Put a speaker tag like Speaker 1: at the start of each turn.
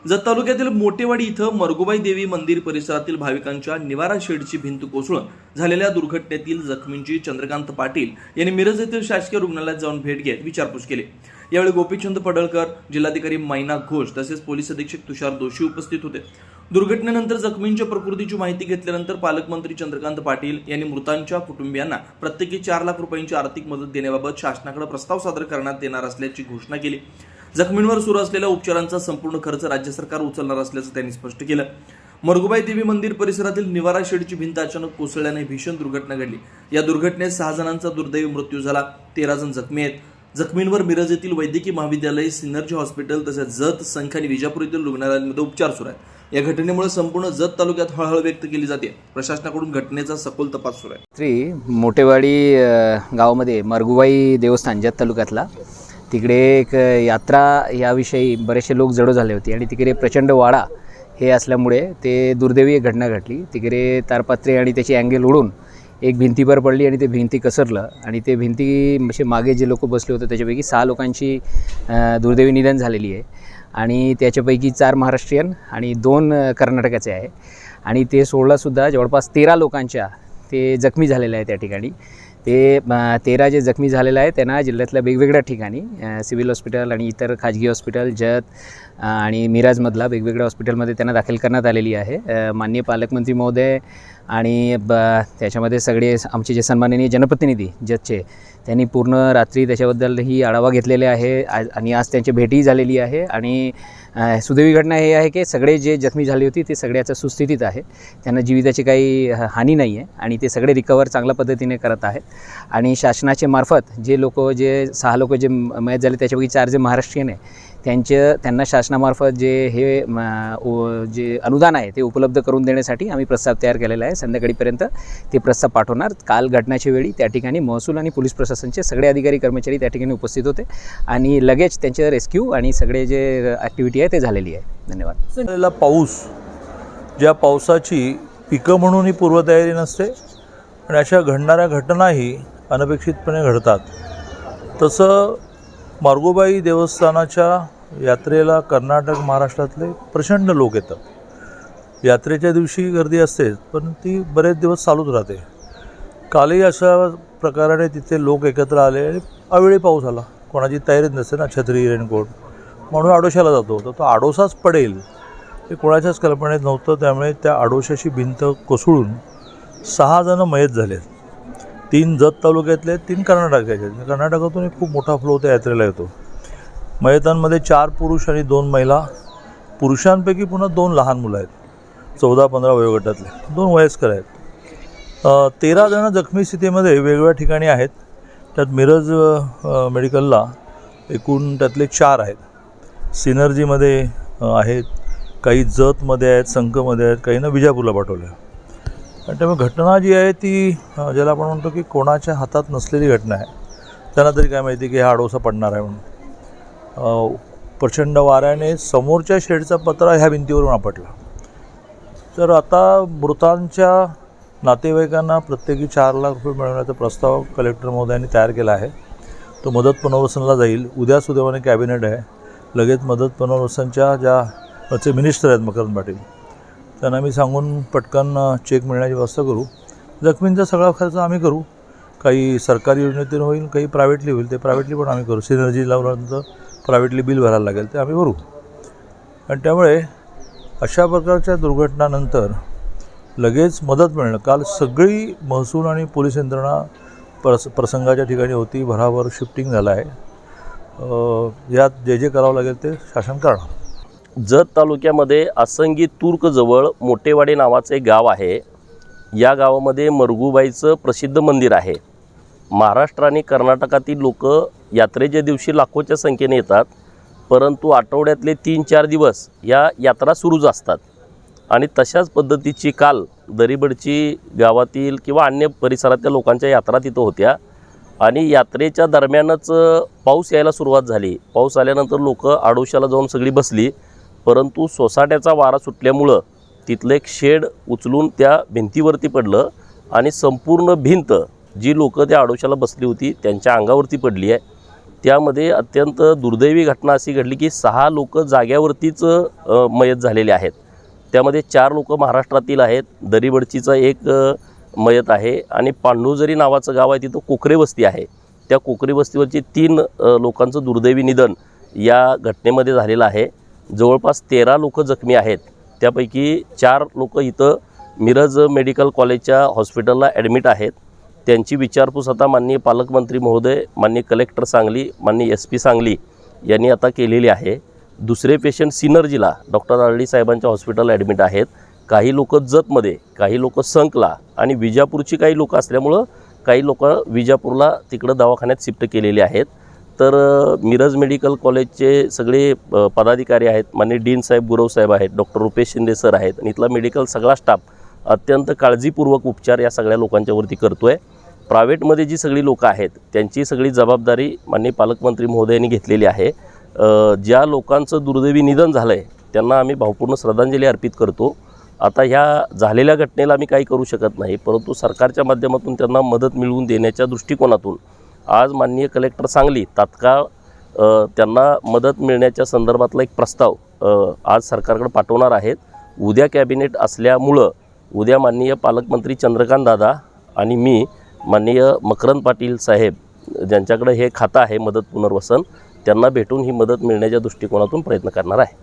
Speaker 1: जत तालुक्यातील मोटेवाडी इथं मरगुबाई देवी मंदिर परिसरातील भाविकांच्या निवारा शेडची भिंत कोसळून झालेल्या दुर्घटनेतील जखमींची चंद्रकांत पाटील यांनी मिरज येथील शासकीय रुग्णालयात जाऊन भेट घेत विचारपूस केली। यावेळी गोपीचंद पडळकर, जिल्हाधिकारी मैना घोष तसेच पोलीस अधीक्षक तुषार दोशी उपस्थित होते। दुर्घटनेनंतर जखमींच्या प्रकृतीची माहिती घेतल्यानंतर पालकमंत्री चंद्रकांत पाटील यांनी मृतांच्या कुटुंबियांना प्रत्येकी 4 लाख रुपयांची आर्थिक मदत देण्याबाबत शासनाकडे प्रस्ताव सादर करण्यात येणार असल्याची घोषणा केली। जखमींवर सुरू असलेल्या उपचारांचा संपूर्ण खर्च राज्य सरकार उचलणार असल्याचं त्यांनी स्पष्ट केलं। मरगुबाई देवी मंदिर परिसरातील निवारा शेडची भिंत अचानक कोसळल्याने भीषण दुर्घटना घडली। या दुर्घटनेत 6 जणांचा दुर्दैवी मृत्यू झाला, 13 जण जखमी आहेत। जखमींवर मिरज येथील वैद्यकीय महाविद्यालय, सिनर्जी हॉस्पिटल तसेच जत, संख आणि विजापूर येथील रुग्णालयांमध्ये उपचार सुरू आहेत। या घटनेमुळे संपूर्ण जत तालुक्यात हळहळ व्यक्त केली जाते। प्रशासनाकडून घटनेचा सखोल तपास सुरू आहे।
Speaker 2: श्री मोटेवाडी गावामध्ये मरगुबाई देवस्थान जत तालुक्यातला तिकडे एक यात्रा याविषयी बरेचसे लोक जडो झाले होते आणि तिकडे प्रचंड वाडा हे असल्यामुळे ते दुर्दैवी एक घटना घडली। तिकडे तारपत्रे आणि त्याची अँगल उडून एक भिंतीवर पडली आणि ते भिंती कसरलं आणि ते भिंती म्हणजे मागे जे लोक बसले होते त्याच्यापैकी 6 लोकांची दुर्दैवी निधन झालेली आहे आणि त्याच्यापैकी 4 महाराष्ट्रीयन आणि 2 कर्नाटकाचे आहे आणि ते सोडलासुद्धा जवळपास 13 लोकांच्या ते जखमी झालेले आहे। त्या ठिकाणी ते 13 जे जखमी झालेले आहे त्यांना जिल्ह्यातल्या वेगवेगळ्या ठिकाणी सिव्हिल हॉस्पिटल आणि इतर खाजगी हॉस्पिटल जत आणि मिराजमधला वेगवेगळ्या हॉस्पिटलमध्ये त्यांना दाखल करण्यात आलेली आहे। माननीय पालकमंत्री महोदय आणि त्याच्यामध्ये सगळे आमचे जे सन्माननीय जनप्रतिनिधी जतचे त्यांनी पूर्ण रात्री त्याच्याबद्दलही आढावा घेतलेले आहे आणि आज त्यांची भेटही झालेली आहे आणि सुदैवी घटना हे आहे की सगळे जे जखमी झाले होते ते सगळ्याच्या सुस्थितीत आहे, त्यांना जीविताची काही हानी नाही आहे आणि ते सगळे रिकवर चांगल्या पद्धतीने करत आहेत आणि शासनाचे मार्फत जे 6 लोक जे मयत झाले त्याच्यापैकी 4 जे महाराष्ट्रीयन आहे त्यांना शासनामार्फत जे अनुदान आहे ते उपलब्ध करून देण्यासाठी आम्ही प्रस्ताव तयार केलेला आहे। संध्याकाळीपर्यंत ते प्रस्ताव पाठवणार। काल घटनेच्या वेळी त्या ठिकाणी महसूल आणि पोलीस प्रशासनाचे सगळे अधिकारी कर्मचारी त्या ठिकाणी उपस्थित होते आणि लगेच त्यांचे रेस्क्यू आणि सगळे जे ॲक्टिव्हिटी आहे ते झालेली आहे। धन्यवाद।
Speaker 3: पाऊस, ज्या पावसाची पिकं म्हणूनही पूर्वतयारी नसते आणि अशा घडणाऱ्या घटनाही अनपेक्षितपणे घडतात, तसं मरगुबाई देवस्थानाच्या यात्रेला कर्नाटक, महाराष्ट्रातले प्रचंड लोक येतात। यात्रेच्या दिवशी गर्दी असते पण ती बरेच दिवस चालूच राहते। कालही अशा प्रकाराने तिथे लोक एकत्र आले आणि अवेळी पाऊस आला, कोणाची तयारीच नसते ना, छत्री, रेनकोट, म्हणून आडोशाला जातो तर तो आडोसाच पडेल हे कोणाच्याच कल्पनेत नव्हतं। त्यामुळे त्या आडोशाची भिंत कोसळून 6 जण मयत झाले। 3 जत तालुक्यातले, 3 कर्नाटकाचे। कर्नाटकातून एक खूप मोठा फ्लो त्या यात्रेला येतो। मयतांमध्ये 4 पुरुष आणि 2 महिला, पुरुषांपैकी पुन्हा 2 लहान मुलं आहेत, 14-15 वयोगटातले, 2 वयस्कर आहेत। 13 जण जखमी स्थितीमध्ये वेगवेगळ्या ठिकाणी आहेत। त्यात मिरज मेडिकलला एकूण त्यातले 4 आहेत, सिनर्जीमध्ये आहेत, काही जतमध्ये आहेत, संखमध्ये आहेत, काहींना विजापूरला पाठवलं आहे। आणि त्यामुळे घटना जी आहे ती ज्याला आपण म्हणतो की कोणाच्या हातात नसलेली घटना आहे। त्यांना तरी काय माहिती की हा आडोसा पडणार आहे म्हणून। प्रचंड वाऱ्याने समोरच्या शेडचा पत्रा ह्या भिंतीवरून आपटला। तर आता मृतांच्या नातेवाईकांना प्रत्येकी 4 लाख रुपये मिळवण्याचा प्रस्ताव कलेक्टर महोदयांनी तयार केला आहे। तो मदत पुनर्वसनला जाईल। उद्या सुदैवाने कॅबिनेट आहे, लगेच मदत पुनर्वसनच्या ज्याचे मिनिस्टर आहेत मकरंद पाटील त्यांना मी सांगून पटकन चेक मिळण्याची व्यवस्था करू। जखमींचा सगळा खर्च आम्ही करू, काही सरकारी योजनेतून होईल, काही प्रायव्हेटली होईल, ते प्रायव्हेटली पण आम्ही करू। सिनर्जी लावल्यानंतर प्रायव्हेटली बिल भरायला लागेल ते आम्ही भरू। आणि त्यामुळे अशा प्रकारच्या दुर्घटनानंतर लगेच मदत मिळणं, काल सगळी महसूल आणि पोलीस यंत्रणा प्रसंगाच्या ठिकाणी होती, भराभर शिफ्टिंग झालं आहे। यात जे करावं लागेल ते शासन करणार।
Speaker 4: जत तालुक्यामध्ये आसंगी तुर्कजवळ मोटेवाडी नावाचं एक गाव आहे। या गावामध्ये मरगुबाईचं प्रसिद्ध मंदिर आहे। महाराष्ट्र आणि कर्नाटकातील लोक यात्रेच्या दिवशी लाखोच्या संख्येने येतात, परंतु आठवड्यातले 3-4 दिवस या यात्रा सुरूच असतात आणि तशाच पद्धतीची काल दरीबडची गावातील किंवा अन्य परिसरातल्या लोकांच्या यात्रा तिथं होत्या आणि यात्रेच्या दरम्यानच पाऊस यायला सुरुवात झाली। पाऊस आल्यानंतर लोक आडोशाला जाऊन सगळी बसली, परंतु सोसाट्याचा वारा सुटल्यामुळं तिथलं एक शेड उचलून त्या भिंतीवरती पडलं आणि संपूर्ण भिंत जी लोक त्या आडोशाला बसली होती त्यांच्या अंगावरती पडली आहे। त्यामध्ये अत्यंत दुर्दैवी घटना अशी घडली की 6 लोक जाग्यावरतीच मयत झालेले आहेत. त्यामध्ये 4 लोक महाराष्ट्रातील आहेत. दरीबडचीचा एक मयत आहे आणि पांडुजरी नावाचं गाव आहे, तिथं कोकरे वस्ती आहे. त्या कोकरे वस्तीवरची 3 लोकांचं दुर्दैवी निधन या घटनेमध्ये झालेलं आहे. जवळपास 13 लोक जखमी आहेत. त्यापैकी 4 लोक इथं मिरज मेडिकल कॉलेजच्या हॉस्पिटलला ॲडमिट आहेत. त्यांची विचारपूस आता माननीय पालकमंत्री महोदय, माननीय कलेक्टर सांगली, माननीय SP सांगली यांनी आता केलेली आहे. दुसरे पेशंट सिनर्जीला डॉक्टर आरडी साहेबांच्या हॉस्पिटलला ॲडमिट आहेत. काही लोक जतमध्ये, काही लोक संकला आणि विजापूरची काही लोक असल्यामुळं काही लोक विजापूरला तिकडं दवाखान्यात शिफ्ट केलेले आहेत. तर मिरज मेडिकल कॉलेजचे सगळे पदाधिकारी आहेत, माननीय डीन साहेब, गुरव साहेब आहेत, डॉक्टर रुपेश शिंदे सर आहेत आणि इथला मेडिकल सगळा स्टाफ अत्यंत काळजीपूर्वक उपचार या सगळ्या लोकांच्यावरती करतो आहे. प्रायव्हेटमध्ये जी सगळी लोकं आहेत त्यांची सगळी जबाबदारी माननीय पालकमंत्री महोदयांनी घेतलेली आहे. ज्या लोकांचं दुर्दैवी निधन झालं आहे त्यांना आम्ही भावपूर्ण श्रद्धांजली अर्पित करतो. आता ह्या झालेल्या घटनेला आम्ही काही करू शकत नाही, परंतु सरकारच्या माध्यमातून त्यांना मदत मिळवून देण्याच्या दृष्टिकोनातून आज माननीय कलेक्टर सांगली तात्काळ त्यांना मदत मिळण्याच्या संदर्भातला एक प्रस्ताव आज सरकारकडे पाठवणार आहेत. उद्या कॅबिनेट असल्यामुळं उद्या माननीय पालकमंत्री चंद्रकांत दादा आणि मी, माननीय मकरंद पाटील साहेब ज्यांच्याकडे हे खातं आहे मदत पुनर्वसन, त्यांना भेटून ही मदत मिळण्याच्या दृष्टिकोनातून प्रयत्न करणार आहे.